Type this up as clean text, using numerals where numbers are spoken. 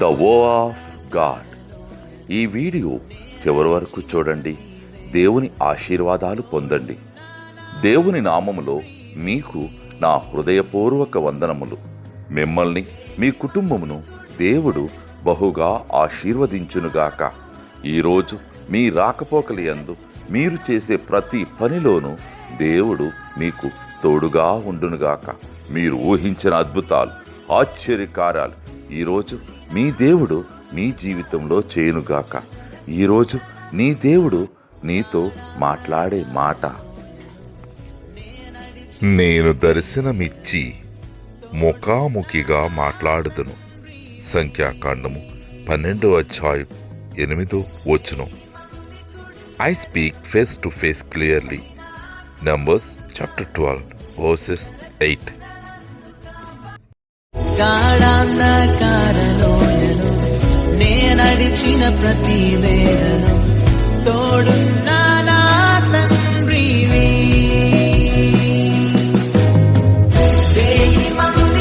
The వో of God. ఈ video చివరి వరకు చూడండి. దేవుని ఆశీర్వాదాలు పొందండి. దేవుని నామములో మీకు నా హృదయపూర్వక వందనములు. మిమ్మల్ని మీ కుటుంబమును దేవుడు బహుగా ఆశీర్వదించునుగాక. ఈరోజు మీ రాకపోకలి యందు మీరు చేసే ప్రతి పనిలోనూ దేవుడు మీకు తోడుగా ఉండునుగాక. మీరు ఊహించిన అద్భుతాలు, ఆశ్చర్యకార్యాలు ఈరోజు మీ దేవుడు మీ జీవితంలో చేయునుగాక. ఈరోజు నీ దేవుడు నీతో మాట్లాడే మాట, నేను దర్శనమిచ్చి ముఖాముఖిగా మాట్లాడుదును. సంఖ్యాకాండము 12:8. I speak face to face clearly. Numbers chapter 12:8. గాఢాంధకారలోయలో నే నడిచిన ప్రతి వేళలో తోడున్నా